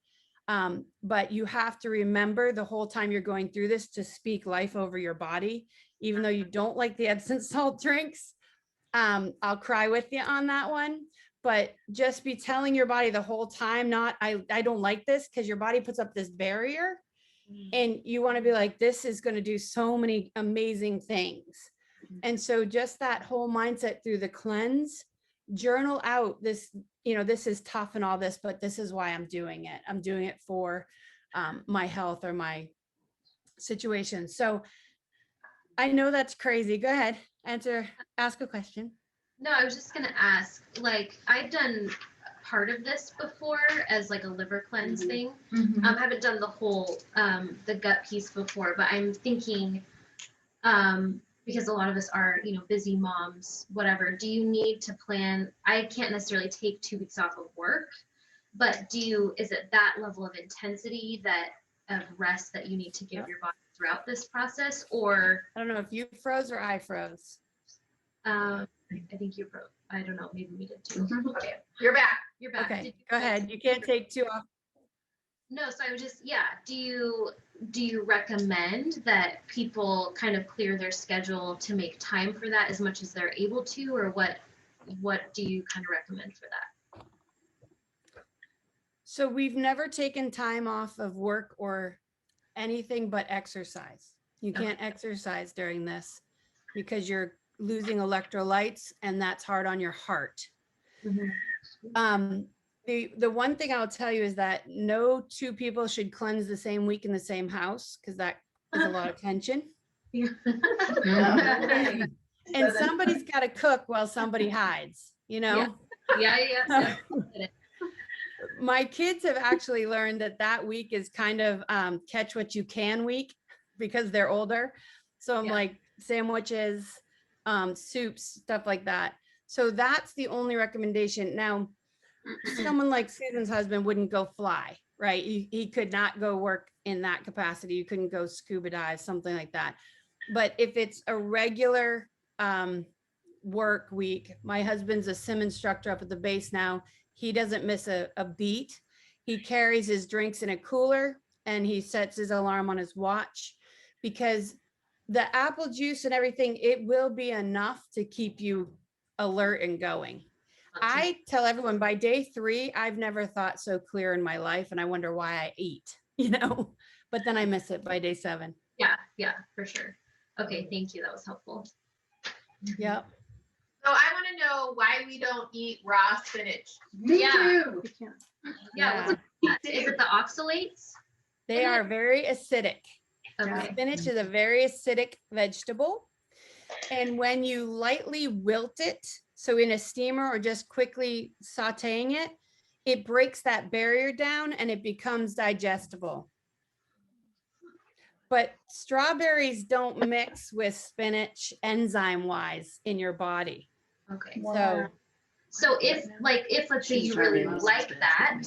But you have to remember the whole time you're going through this to speak life over your body, even though you don't like the Epsom salt drinks. I'll cry with you on that one, but just be telling your body the whole time, not, I don't like this, because your body puts up this barrier and you want to be like, this is going to do so many amazing things. And so just that whole mindset through the cleanse, journal out this, this is tough and all this, but this is why I'm doing it. I'm doing it for my health or my situation. So I know that's crazy. Go ahead, ask a question. No, I was just gonna ask, like, I've done part of this before as like a liver cleanse thing. I haven't done the whole the gut piece before, but I'm thinking because a lot of us are, busy moms, whatever. Do you need to plan? I can't necessarily take 2 weeks off of work, but is it that level of intensity of rest that you need to give your body throughout this process? Or I don't know if you froze or I froze. I think you froze. I don't know. Maybe we did too. Okay, you're back. You're back. Okay, go ahead. You can't take 2 off. No, so I was just, do you recommend that people kind of clear their schedule to make time for that as much as they're able to, or what do you kind of recommend for that? So we've never taken time off of work or anything but exercise. You can't exercise during this because you're losing electrolytes, and that's hard on your heart. The one thing I'll tell you is that no 2 people should cleanse the same week in the same house, because that is a lot of tension. And somebody's got to cook while somebody hides, Yeah. My kids have actually learned that week is kind of catch what you can week, because they're older. So I'm like sandwiches, soups, stuff like that. So that's the only recommendation. Now, someone like Susan's husband wouldn't go fly, right? He could not go work in that capacity. You couldn't go scuba dive, something like that. But if it's a regular work week, my husband's a sim instructor up at the base now. He doesn't miss a beat. He carries his drinks in a cooler, and he sets his alarm on his watch, because the apple juice and everything, it will be enough to keep you alert and going. I tell everyone by day 3, I've never thought so clear in my life, and I wonder why I eat, but then I miss it by day 7. Yeah, for sure. Okay, thank you. That was helpful. Yep. So I want to know why we don't eat raw spinach. Me too. Yeah. Is it the oxalates? They are very acidic. Okay. Spinach is a very acidic vegetable. And when you lightly wilt it, So in a steamer or just quickly sauteing it, it breaks that barrier down and it becomes digestible. But strawberries don't mix with spinach enzyme wise in your body. Okay. So So if let's say you really like that,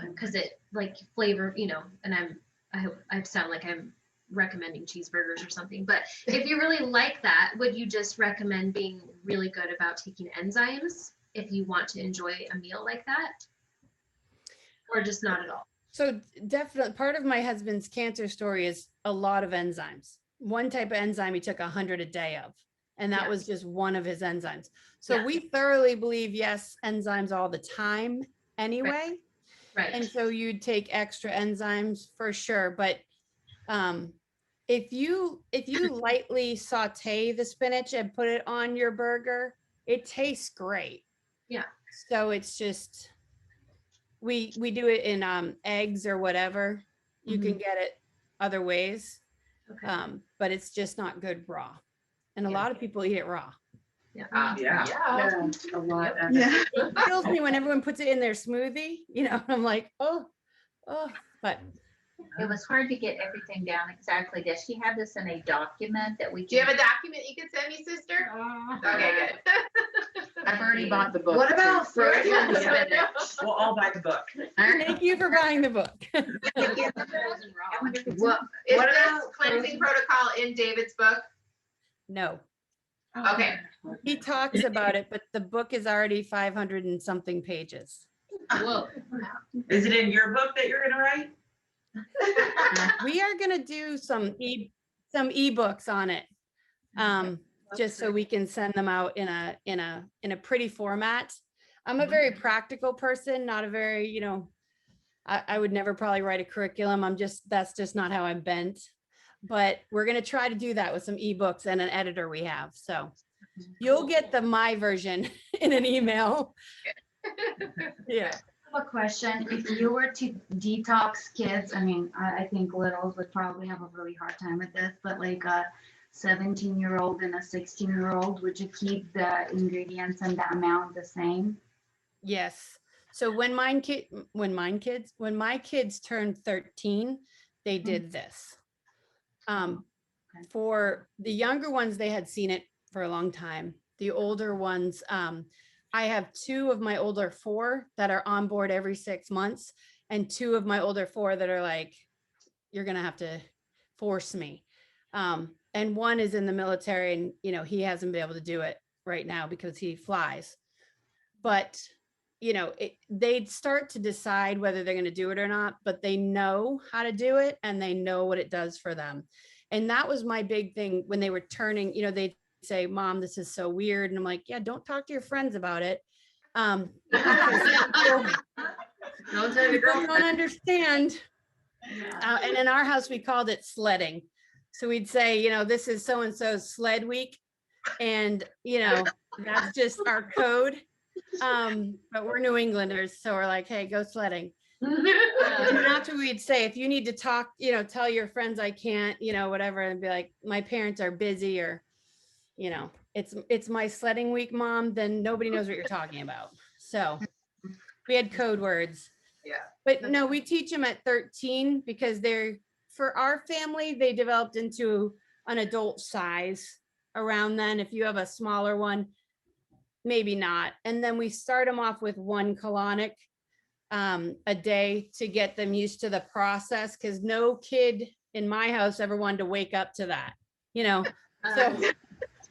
because it like flavor, you know, and I sound like I'm recommending cheeseburgers or something, but if you really like that, would you just recommend being really good about taking enzymes if you want to enjoy a meal like that? Or just not at all? So definitely part of my husband's cancer story is a lot of enzymes. One type of enzyme he took 100 a day of, and that was just one of his enzymes. So we thoroughly believe, yes, enzymes all the time anyway. Right. And so you'd take extra enzymes for sure. But if you lightly saute the spinach and put it on your burger, it tastes great. Yeah. So it's just we do it in eggs or whatever. You can get it other ways. Okay. But it's just not good raw. And a lot of people eat it raw. Yeah. Yeah, a lot. It kills me when everyone puts it in their smoothie, you know, I'm like, oh, but It was hard to get everything down exactly. Does she have this in a document that we? Do you have a document you can send me, sister? Okay, good. I've already bought the book. What about too. frozen spinach? We'll all buy the book. thank you for buying the book. What, is What this about cleansing protocol in David's book? No, Okay. he talks about it, but the book is already 500 and something pages. Whoa. Is it in your book that you're gonna write? We are going to do some ebooks on it. Just so we can send them out in a pretty format. I'm a very practical person, not a very, you know, I would never probably write a curriculum. That's just not how I'm bent. But we're going to try to do that with some ebooks and an editor we have. So you'll get my version in an email. Yeah. A question. If you were to detox kids, I mean, I think littles would probably have a really hard time with this, but like a 17-year-old and a 16-year-old, would you keep the ingredients and the amount the same? Yes. So when my kids turned 13, they did this. For the younger ones, they had seen it for a long time. The older ones, I have 2 of my older 4 that are on board every 6 months, and 2 of my older 4 that are like, you're going to have to force me. And one is in the military, and, you know, he hasn't been able to do it right now because he flies. But, you know, they'd start to decide whether they're going to do it or not, but they know how to do it and they know what it does for them. And that was my big thing when they were turning, you know, they'd say, Mom, this is so weird. And I'm like, yeah, don't talk to your friends about it. Don't tell your People girlfriend. don't understand. And in our house, we called it sledding. So we'd say, you know, this is so-and-so's sled week. And, you know, that's just our code. But we're New Englanders. So we're like, hey, go sledding. And that's what we'd say. If you need to talk, you know, tell your friends I can't, you know, whatever. And be like, my parents are busy, or, you know, it's my sledding week, Mom, then nobody knows what you're talking about. So we had code words. Yeah. But no, we teach them at 13 because for our family, they developed into an adult size around then. If you have a smaller one, maybe not. And then we start them off with 1 colonic a day to get them used to the process, because no kid in my house ever wanted to wake up to that, you know. So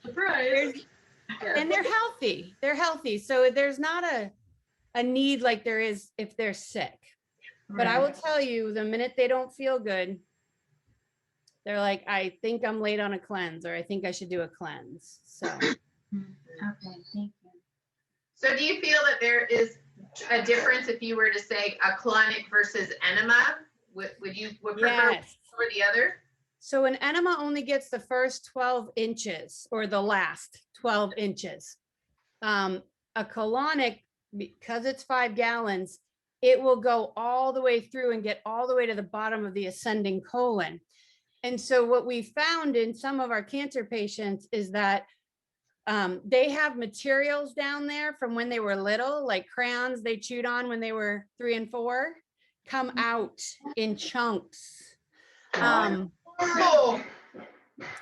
Surprise. and they're healthy. So there's not a need like there is if they're sick. But I will tell you, the minute they don't feel good, they're like, I think I'm late on a cleanse, or I think I should do a cleanse. So Okay, thank you. So do you feel that there is a difference if you were to say a colonic versus enema? Would prefer yes. one or the other? So an enema only gets the first 12 inches or the last 12 inches. A colonic, because it's 5 gallons, it will go all the way through and get all the way to the bottom of the ascending colon. And so what we found in some of our cancer patients is that They have materials down there from when they were little, like crayons they chewed on when they were 3 and 4, come out in chunks.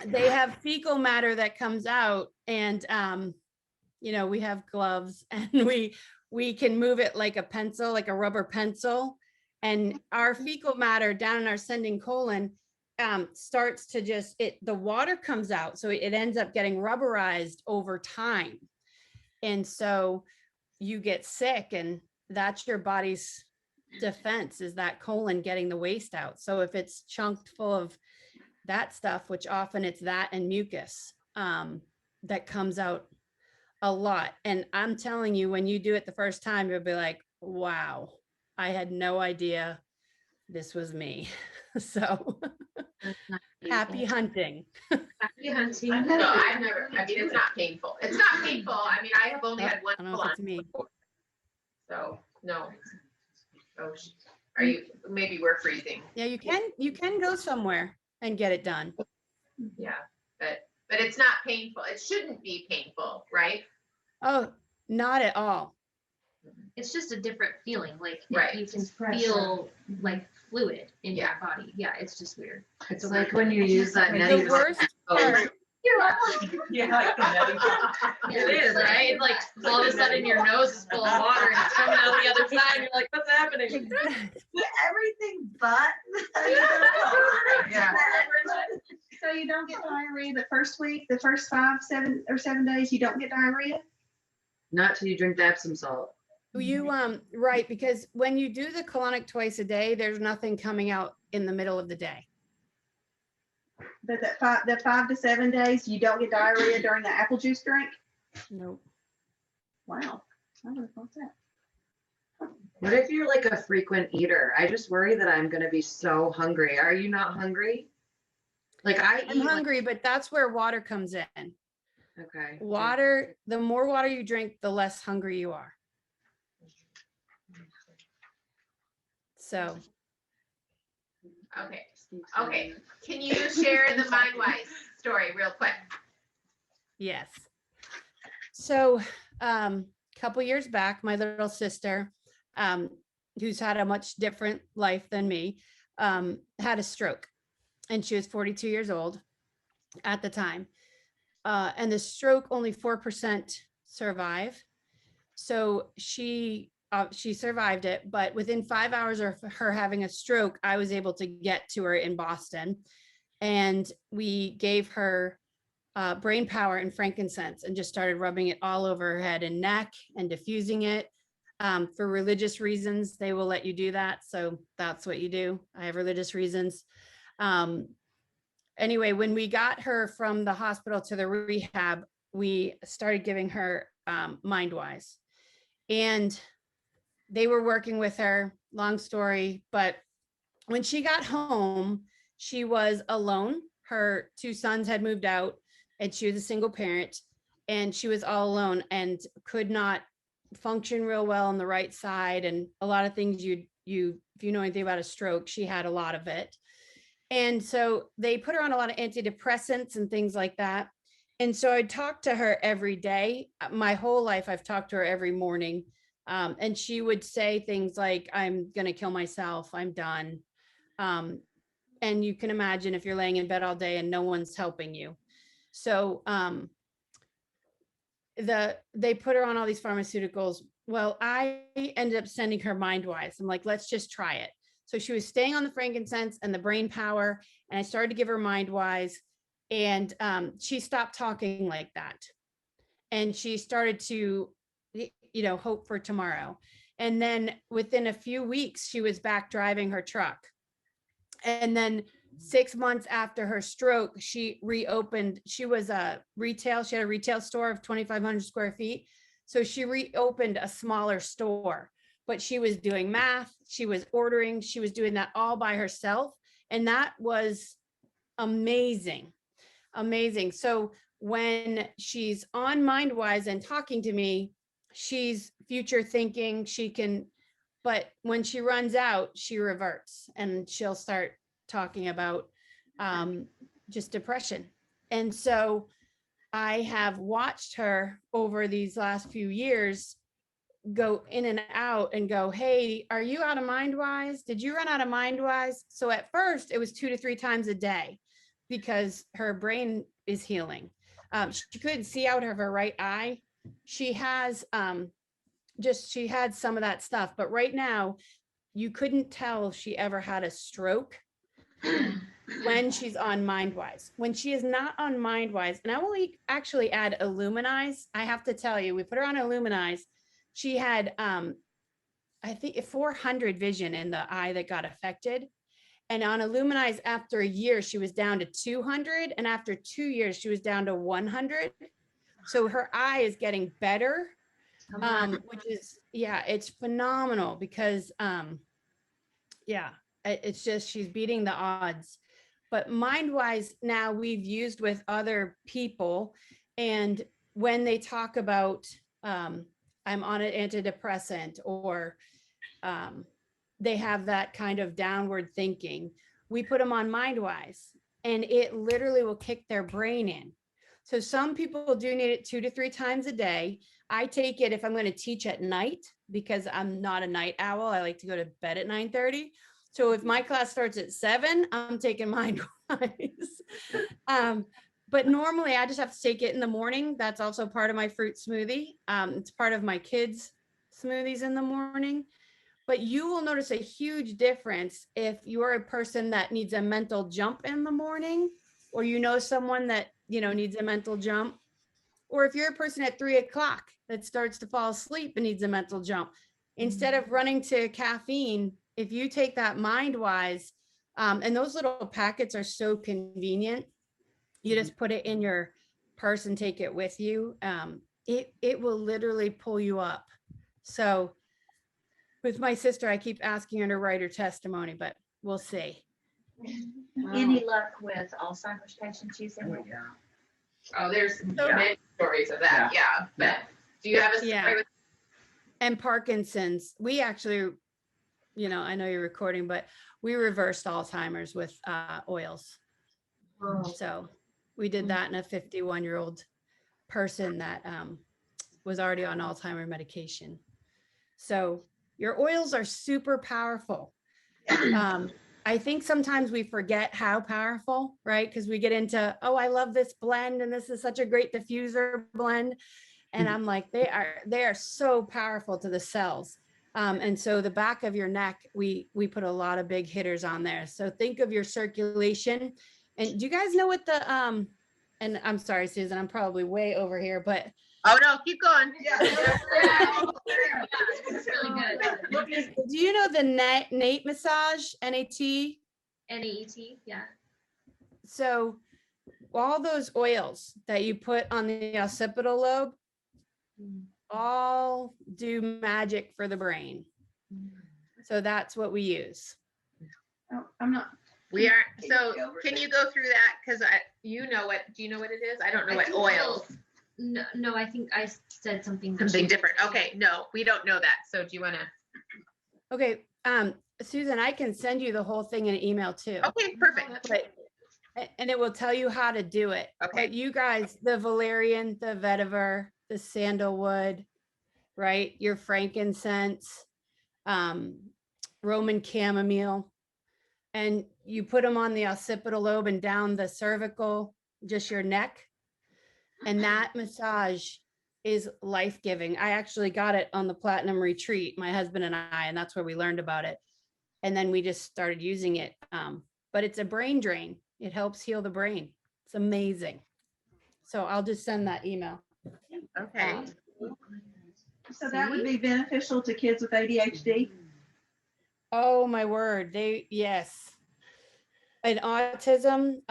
They have fecal matter that comes out, and we have gloves, and we can move it like a pencil, like a rubber pencil, and our fecal matter down in our sending colon starts to the water comes out, so it ends up getting rubberized over time, and so you get sick, and that's your body's defense, is that colon getting the waste out. So if it's chunked full of that stuff, which often it's that and mucus, that comes out a lot. And I'm telling you, when you do it the first time, you'll be like, wow, I had no idea this was me. So happy hunting. Happy hunting. No, I've never, I mean, it's not painful. It's not painful. I mean, I have only had one I don't know full if on it's me. before. So, no. Oh, are you, maybe we're freezing. Yeah, you can go somewhere and get it done. Yeah, but it's not painful. It shouldn't be painful, right? Oh, not at all. It's just a different feeling. Like Right. you can It's pressure. feel like fluid in Yeah. your body. Yeah, it's just weird. It's like when you use that The neti. worst part, Yeah, like the nutty. It is, right? Like all of a sudden your nose is full of water and it's coming out the other side. And you're like, what's happening? Everything but. Yeah. So you don't get diarrhea the first week, the first 5, 7 days, you don't get diarrhea? Not till you drink the Epsom salt. you right, because when you do the colonic twice a day, there's nothing coming out in the middle of the day. But the 5 to 7 days, you don't get diarrhea during the apple juice drink? Nope. Wow, I would have thought that. What if you're like a frequent eater? I just worry that I'm gonna be so hungry. Are you not hungry? Like I I'm eat hungry, but that's where water comes in. okay. Water, the more water you drink, the less hungry you are. So Okay. Okay. Can you share the MindWise story real quick? yes. So couple years back, my little sister, who's had a much different life than me, had a stroke, and she was 42 years old at the time. And the stroke, only 4% survive. So she survived it, but within 5 hours of her having a stroke, I was able to get to her in Boston, and we gave her brain power and frankincense and just started rubbing it all over her head and neck and diffusing it. For religious reasons, they will let you do that. So that's what you do. I have religious reasons. Anyway, when we got her from the hospital to the rehab, we started giving her MindWise, and they were working with her, long story, but when she got home, she was alone. Her 2 sons had moved out, and she was a single parent, and she was all alone and could not function real well on the right side. And a lot of things if you know anything about a stroke, she had a lot of it. And so they put her on a lot of antidepressants and things like that. And so I talked to her every day. My whole life, I've talked to her every morning. And she would say things like, I'm going to kill myself. I'm done. And you can imagine if you're laying in bed all day and no one's helping you. So they put her on all these pharmaceuticals. Well, I ended up sending her MindWise. I'm like, let's just try it. So she was staying on the frankincense and the brain power, and I started to give her MindWise, and she stopped talking like that. And she started to, hope for tomorrow. And then within a few weeks, she was back driving her truck. And then 6 months after her stroke, she reopened. She was she had a retail store of 2,500 square feet. So she reopened a smaller store, but she was doing math, she was ordering, she was doing that all by herself. And that was amazing, amazing. So when she's on MindWise and talking to me, she's future thinking, but when she runs out, she reverts and she'll start talking about just depression. And so I have watched her over these last few years go in and out and go, hey, are you out of mind wise? Did you run out of mind wise? So at first it was 2 to 3 times a day because her brain is healing. She couldn't see out of her right eye. She has she had some of that stuff, but right now you couldn't tell if she ever had a stroke when she's on MindWise. When she is not on MindWise, and I will actually add Illuminize. I have to tell you, we put her on Illuminize. She had, I think 400 vision in the eye that got affected. And on Illuminize, after a year, she was down to 200. And after 2 years, she was down to 100. So her eye is getting better, which is, yeah, it's phenomenal because, it's just, she's beating the odds. But MindWise now we've used with other people. And when they talk about, I'm on an antidepressant, or they have that kind of downward thinking, we put them on MindWise and it literally will kick their brain in. So some people do need it 2 to 3 times a day. I take it if I'm going to teach at night because I'm not a night owl. I like to go to bed at 9:30. So if my class starts at 7, I'm taking MindWise. But normally I just have to take it in the morning. That's also part of my fruit smoothie. It's part of my kids' smoothies in the morning. But you will notice a huge difference if you're a person that needs a mental jump in the morning, or you know someone that, needs a mental jump, or if you're a person at 3 o'clock that starts to fall asleep and needs a mental jump. Instead of running to caffeine, if you take that MindWise, and those little packets are so convenient, you just put it in your purse and take it with you. It will literally pull you up. So with my sister, I keep asking her to write her testimony, but we'll see. Any luck with Alzheimer's patients using it? Oh, there's many stories of that. Yeah. But do you have a story with? And Parkinson's, we actually, I know you're recording, but we reversed Alzheimer's with oils. So we did that in a 51-year-old person that was already on Alzheimer's medication. So your oils are super powerful. I think sometimes we forget how powerful, right? Because we get into, oh, I love this blend and this is such a great diffuser blend. And I'm like, they are so powerful to the cells. And so the back of your neck, we put a lot of big hitters on there. So think of your circulation. And do you guys know what the, and I'm sorry, Susan, I'm probably way over here, but. Oh no, keep going. It's really good. Do you know the NAT massage, NAT? NAET, yeah. So all those oils that you put on the occipital lobe all do magic for the brain. So that's what we use. Oh, I'm not. We are. So can you go through that? Because do you know what it is? I don't know what oils. No, I think I said something Different. Okay, no, we don't know that. So do you want to? Okay, Susan, I can send you the whole thing in an email too. Okay, perfect. And it will tell you how to do it. Okay. But you guys, the valerian, the vetiver, the sandalwood, right? Your frankincense, Roman chamomile, and you put them on the occipital lobe and down the cervical, just your neck. And that massage is life-giving. I actually got it on the Platinum Retreat, my husband and I, and that's where we learned about it. And then we just started using it. But it's a brain drain. It helps heal the brain. It's amazing. So I'll just send that email. Okay. So that would be beneficial to kids with ADHD? Oh my word. Yes. In autism,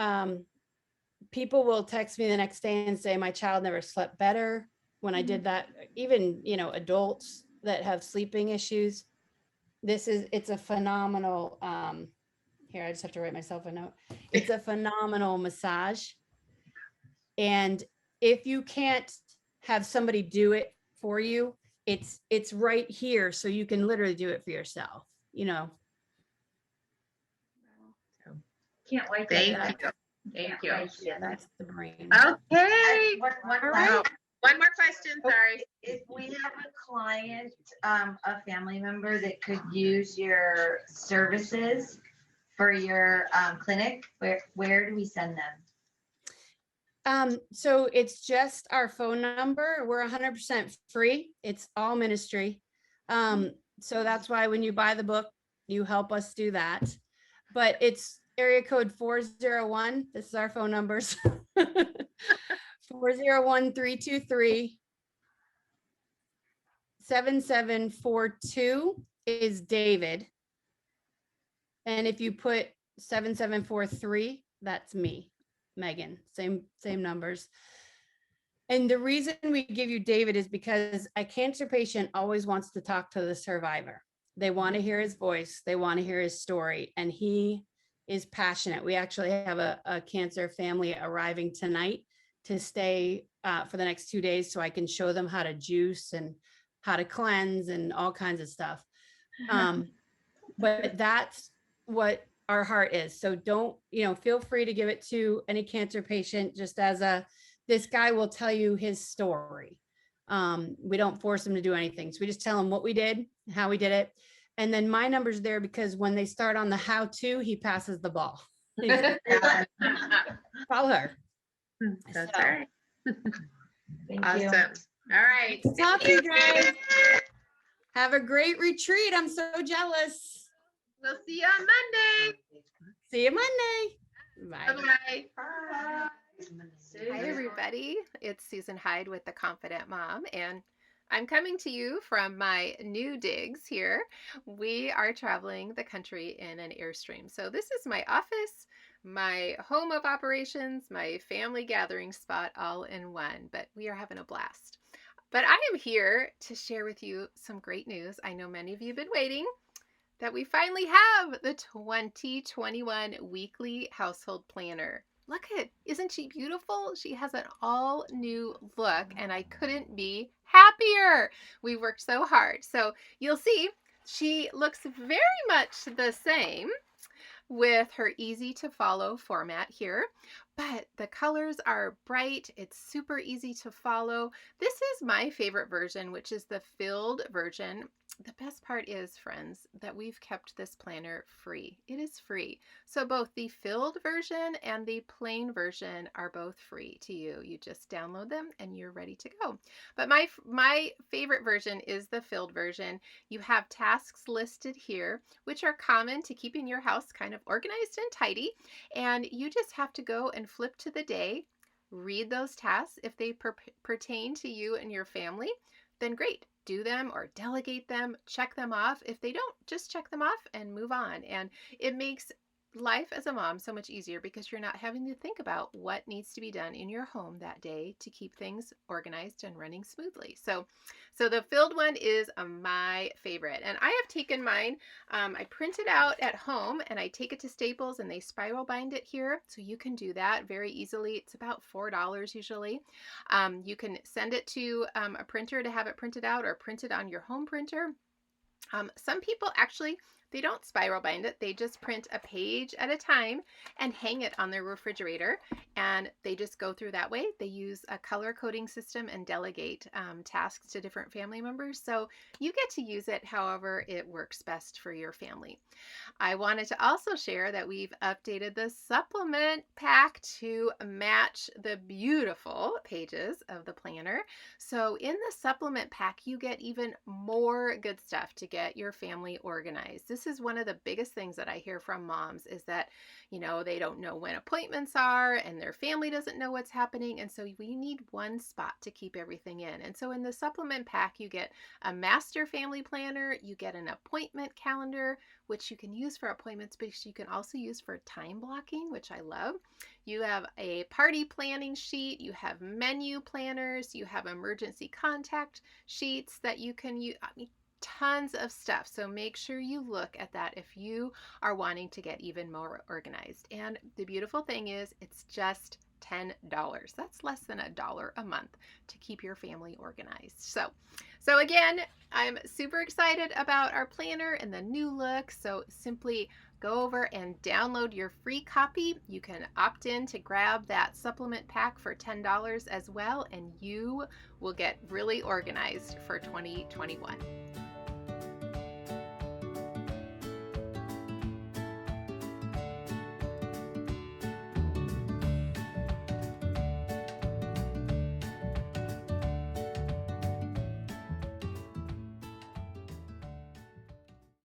people will text me the next day and say, my child never slept better when I did that. Even, adults that have sleeping issues. It's a phenomenal, here, I just have to write myself a note. It's a phenomenal massage. And if you can't have somebody do it for you, it's right here. So you can literally do it for yourself, Can't wait to Thank you. Thank you. Yeah, That's the brain. Okay. One All last- right. One more question. Sorry. If we have a client, a family member that could use your services for your clinic, where do we send them? So it's just our phone number. We're 100% free. It's all ministry. So that's why when you buy the book, you help us do that. But it's area code 401. This is our phone numbers. 401-323-7742 is David. And if you put 7743, that's me, Megan. Same numbers. And the reason we give you David is because a cancer patient always wants to talk to the survivor. They want to hear his voice. They want to hear his story. And he is passionate. We actually have a cancer family arriving tonight to stay for the next 2 days so I can show them how to juice and how to cleanse and all kinds of stuff. But that's what our heart is. So don't, feel free to give it to any cancer patient just as this guy will tell you his story. We don't force him to do anything. So we just tell him what we did, how we did it. And then my number's there because when they start on the how-to, he passes the ball. Call her. That's So. all right. Thank Awesome. you. All right. Talk to you guys. Have a great retreat. I'm so jealous. We'll see you on Monday. See you Monday. Bye. Bye-bye. Hi, everybody. It's Susan Hyde with The Confident Mom, and I'm coming to you from my new digs here. We are traveling the country in an Airstream. So this is my office, my home of operations, my family gathering spot all in one, but we are having a blast. But I am here to share with you some great news. I know many of you have been waiting, that we finally have the 2021 Weekly Household Planner. Look isn't she beautiful? She has an all new look and I couldn't be happier. We worked so hard. So you'll see she looks very much the same with her easy to follow format here, but the colors are bright. It's super easy to follow. This is my favorite version, which is the filled version. The best part is, friends, that we've kept this planner free. It is free. So both the filled version and the plain version are both free to you. You just download them and you're ready to go. But my favorite version is the filled version. You have tasks listed here, which are common to keeping your house kind of organized and tidy. And you just have to go and flip to the day, read those tasks. If they pertain to you and your family, then great. Do them or delegate them, check them off. If they don't, just check them off and move on. And it makes life as a mom so much easier because you're not having to think about what needs to be done in your home that day to keep things organized and running smoothly. So the filled one is my favorite. And I have taken mine, I print it out at home and I take it to Staples and they spiral bind it here. So you can do that very easily. It's about $4 usually. You can send it to a printer to have it printed out or print it on your home printer. Some people actually, they don't spiral bind it. They just print a page at a time and hang it on their refrigerator. And they just go through that way. They use a color coding system and delegate tasks to different family members. So you get to use it however it works best for your family. I wanted to also share that we've updated the supplement pack to match the beautiful pages of the planner. So in the supplement pack, you get even more good stuff to get your family organized. This is one of the biggest things that I hear from moms is that, they don't know when appointments are and their family doesn't know what's happening. And so we need one spot to keep everything in. And so in the supplement pack, you get a master family planner, you get an appointment calendar, which you can use for appointments, but you can also use for time blocking, which I love. You have a party planning sheet, you have menu planners, you have emergency contact sheets that you can use. Tons of stuff. So make sure you look at that if you are wanting to get even more organized. And the beautiful thing is it's just $10. That's less than $1 a month to keep your family organized. So again, I'm super excited about our planner and the new look. So simply go over and download your free copy. You can opt in to grab that supplement pack for $10 as well, and you will get really organized for 2021.